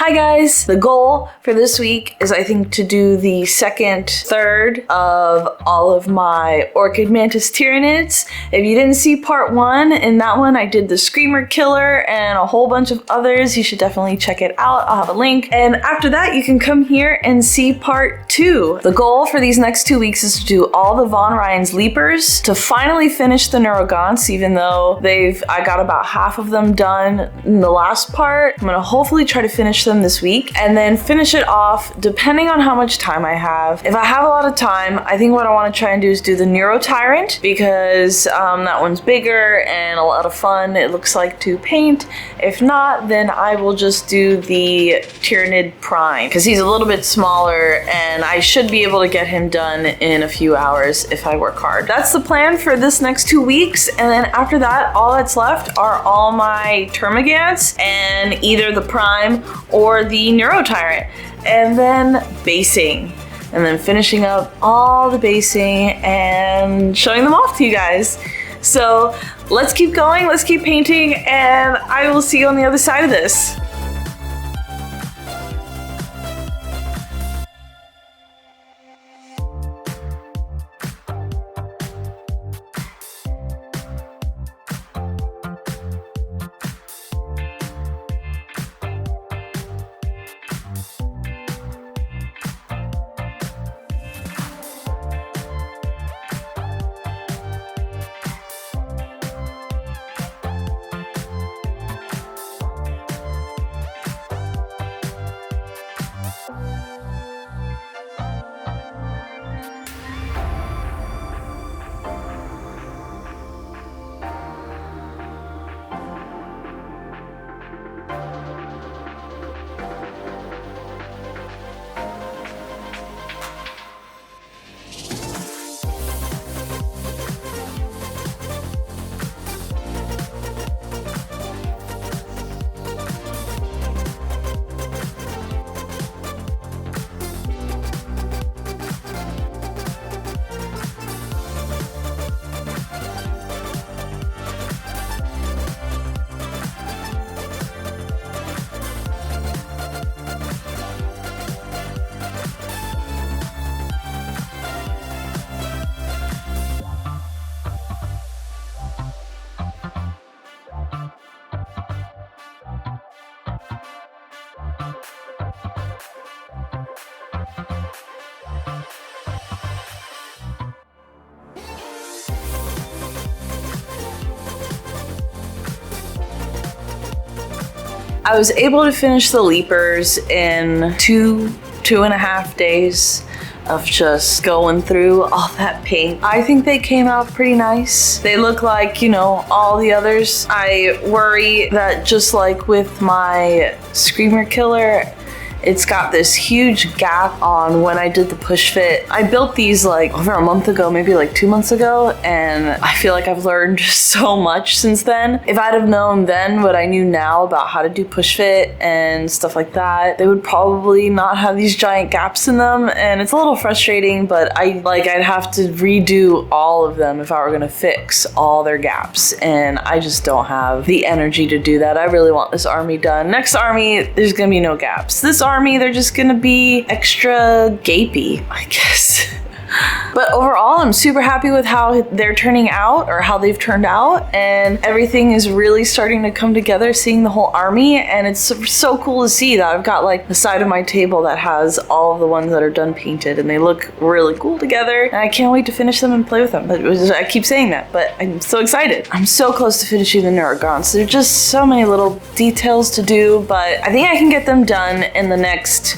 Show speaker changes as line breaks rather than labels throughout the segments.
Hi guys! The goal for this week is I think to do the second third of all of my Orchid Mantis Tyranids. If you didn't see part one, in that one I did the Screamer Killer and a whole bunch of others. You should definitely check it out. I'll have a link. And after that you can come here and see part two. The goal for these next 2 weeks is to do all the Von Ryan's Leapers, to finally finish the Neurogaunts, even though I got about half of them done in the last part. I'm gonna hopefully try to finish them this week and then finish it off depending on how much time I have. If I have a lot of time, I think what I want to try and do is do the Neuro Tyrant, because that one's bigger and a lot of fun it looks like to paint. If not, then I will just do the Tyranid Prime, because he's a little bit smaller and I should be able to get him done in a few hours if I work hard. That's the plan for this next 2 weeks, and then after that all that's left are all my Termagants and either the Prime or the Neuro Tyrant, and then basing, and then finishing up all the basing and showing them off to you guys. So let's keep going, let's keep painting, and I will see you on the other side of this. I was able to finish the Leapers in two and a half days of just going through all that paint. I think they came out pretty nice. They look like, you know, all the others. I worry that just like with my Screamer Killer, it's got this huge gap on when I did the push fit. I built these like over a month ago, maybe like 2 months ago, and I feel like I've learned so much since then. If I'd have known then what I knew now about how to do push fit and stuff like that, they would probably not have these giant gaps in them, and it's a little frustrating, but I'd have to redo all of them if I were gonna fix all their gaps, and I just don't have the energy to do that. I really want this army done. Next army, there's gonna be no gaps. This army, they're just gonna be extra gapey, I guess. But overall, I'm super happy with how they're turning out, or how they've turned out, and everything is really starting to come together, seeing the whole army, and it's so cool to see that I've got like the side of my table that has all of the ones that are done painted, and they look really cool together, and I can't wait to finish them and play with them. I keep saying that, but I'm so excited. I'm so close to finishing the Neurogaunts. There's just so many little details to do, but I think I can get them done in the next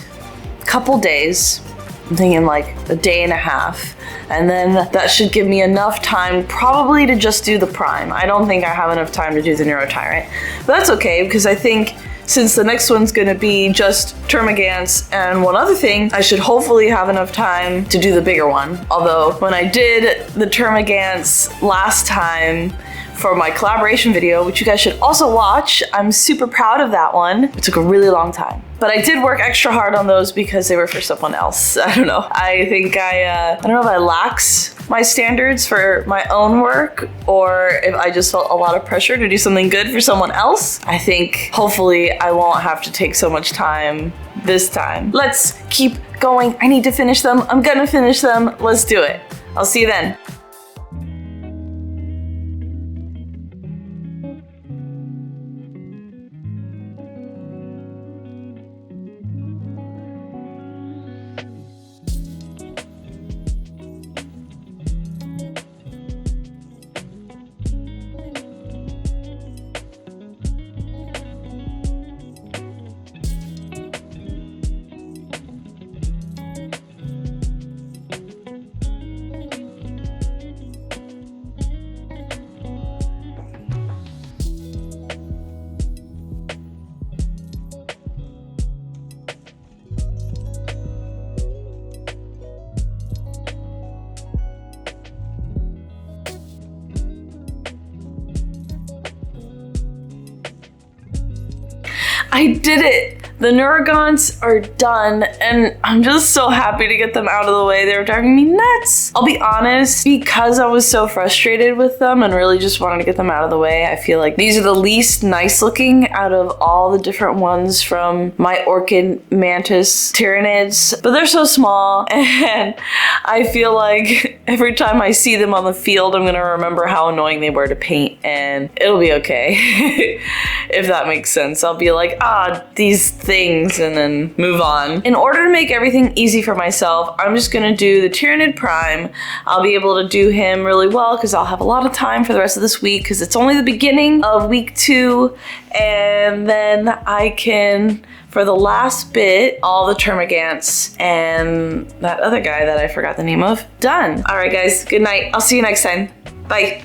couple days. I'm thinking like a day and a half, and then that should give me enough time probably to just do the Prime. I don't think I have enough time to do the Neuro Tyrant, but that's okay, because I think since the next one's gonna be just Termagants and one other thing, I should hopefully have enough time to do the bigger one. Although when I did the Termagants last time for my collaboration video, which you guys should also watch. I'm super proud of that one. It took a really long time. But I did work extra hard on those because they were for someone else. I don't know. I think I don't know if I lax my standards for my own work or if I just felt a lot of pressure to do something good for someone else. I think hopefully I won't have to take so much time this time. Let's keep going. I need to finish them. I'm gonna finish them. Let's do it. I'll see you then. I did it! The Neurogaunts are done, and I'm just so happy to get them out of the way. They were driving me nuts. I'll be honest, because I was so frustrated with them and really just wanted to get them out of the way, I feel like these are the least nice looking out of all the different ones from my Orchid Mantis Tyranids. But they're so small, and I feel like every time I see them on the field, I'm gonna remember how annoying they were to paint, and it'll be okay. If that makes sense. I'll be like, these things, and then move on. In order to make everything easy for myself, I'm just gonna do the Tyranid Prime. I'll be able to do him really well because I'll have a lot of time for the rest of this week because it's only the beginning of week 2, and then I can, for the last bit, all the Termagants and that other guy that I forgot the name of, done. All right, guys, good night. I'll see you next time. Bye.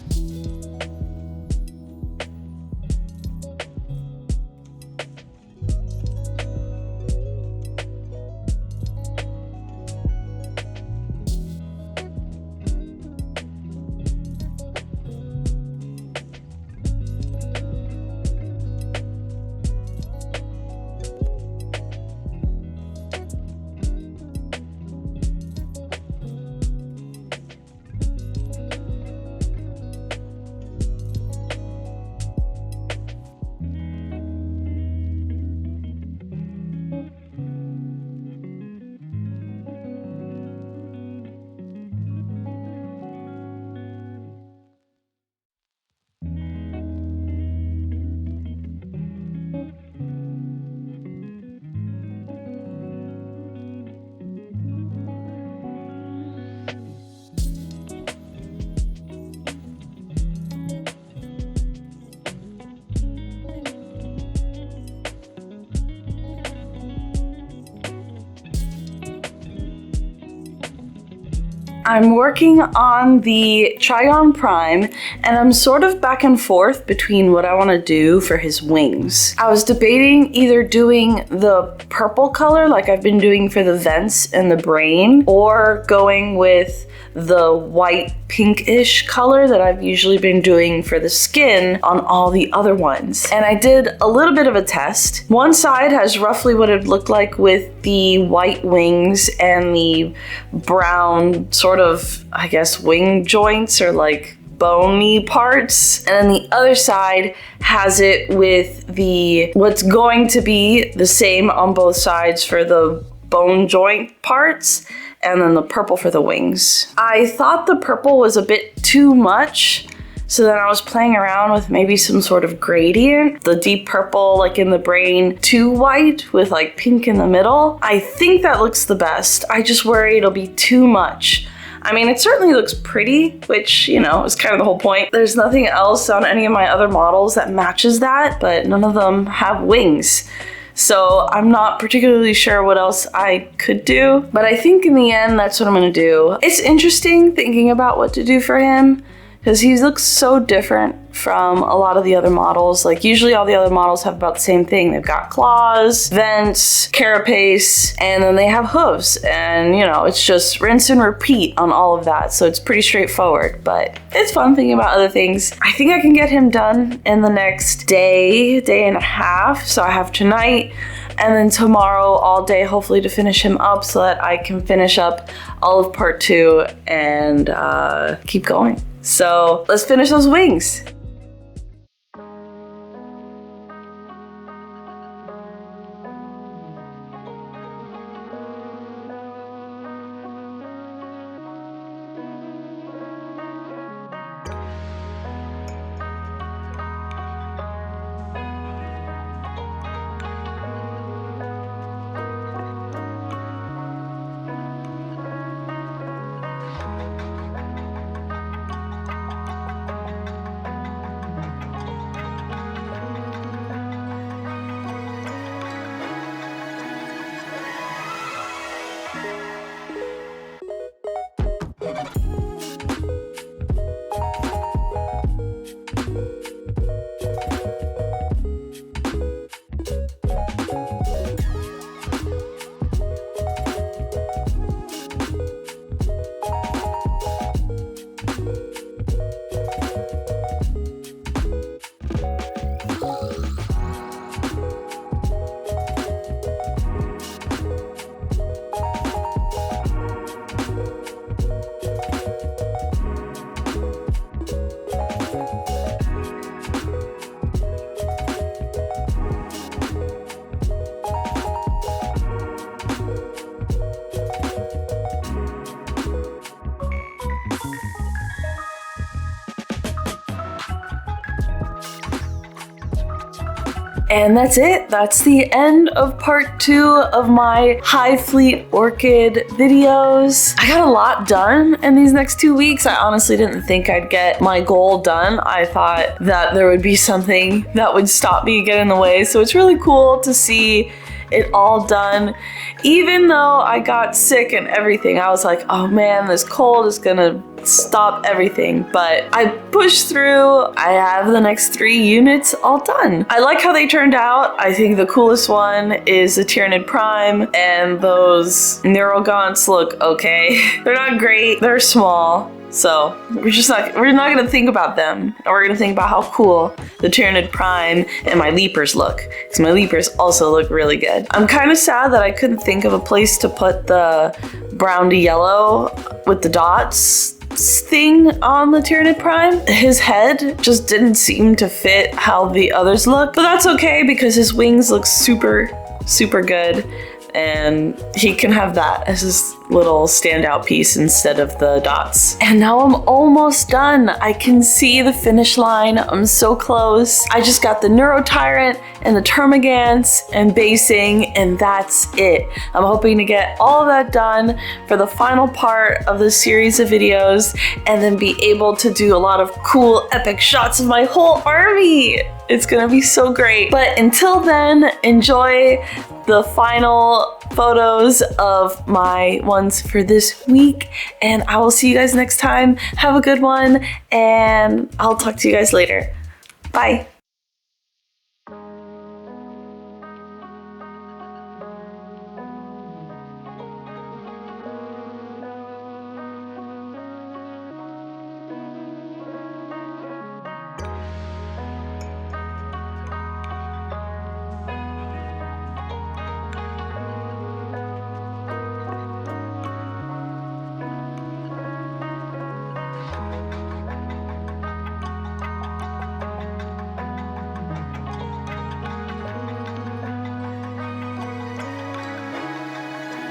I'm working on the Tyranid Prime, and I'm sort of back and forth between what I want to do for his wings. I was debating either doing the purple color like I've been doing for the vents and the brain, or going with the white pinkish color that I've usually been doing for the skin on all the other ones. And I did a little bit of a test. One side has roughly what it looked like with the white wings and the brown sort of, I guess, wing joints or like bony parts, and then the other side has it with the what's going to be the same on both sides for the bone joint parts, and then the purple for the wings. I thought the purple was a bit too much, so then I was playing around with maybe some sort of gradient. The deep purple, like in the brain, too white with like pink in the middle. I think that looks the best. I just worry it'll be too much. I mean, it certainly looks pretty, which, you know, is kind of the whole point. There's nothing else on any of my other models that matches that, but none of them have wings. So I'm not particularly sure what else I could do, but I think in the end, that's what I'm gonna do. It's interesting thinking about what to do for him because he looks so different from a lot of the other models. Like usually all the other models have about the same thing. They've got claws, vents, carapace, and then they have hooves. And you know, it's just rinse and repeat on all of that. So it's pretty straightforward, but it's fun thinking about other things. I think I can get him done in the next day and a half. So I have tonight and then tomorrow all day, hopefully, to finish him up so that I can finish up all of part 2 and keep going. So let's finish those wings. And that's it. That's the end of part 2 of my Hive Fleet Orchid videos. I got a lot done in these next 2 weeks. I honestly didn't think I'd get my goal done. I thought that there would be something that would stop me, get in the way. So it's really cool to see it all done. Even though I got sick and everything, I was like, oh man, this cold is gonna stop everything. But I pushed through. I have the next 3 units all done. I like how they turned out. I think the coolest one is the Tyranid Prime, and those Neurogaunts look okay. They're not great, they're small. So we're not gonna think about them. We're gonna think about how cool the Tyranid Prime and my leapers look, because my leapers also look really good. I'm kind of sad that I couldn't think of a place to put the brown to yellow with the dots thing on the Tyranid Prime. His head just didn't seem to fit how the others look, but that's okay because his wings look super good. And he can have that as his little standout piece instead of the dots. And now I'm almost done. I can see the finish line. I'm so close. I just got the Neurotyrant and the Termagants and basing, and that's it. I'm hoping to get all of that done for the final part of this series of videos and then be able to do a lot of cool epic shots of my whole army. It's gonna be so great. But until then, enjoy the final photos of my ones for this week, and I will see you guys next time. Have a good one, and I'll talk to you guys later. Bye.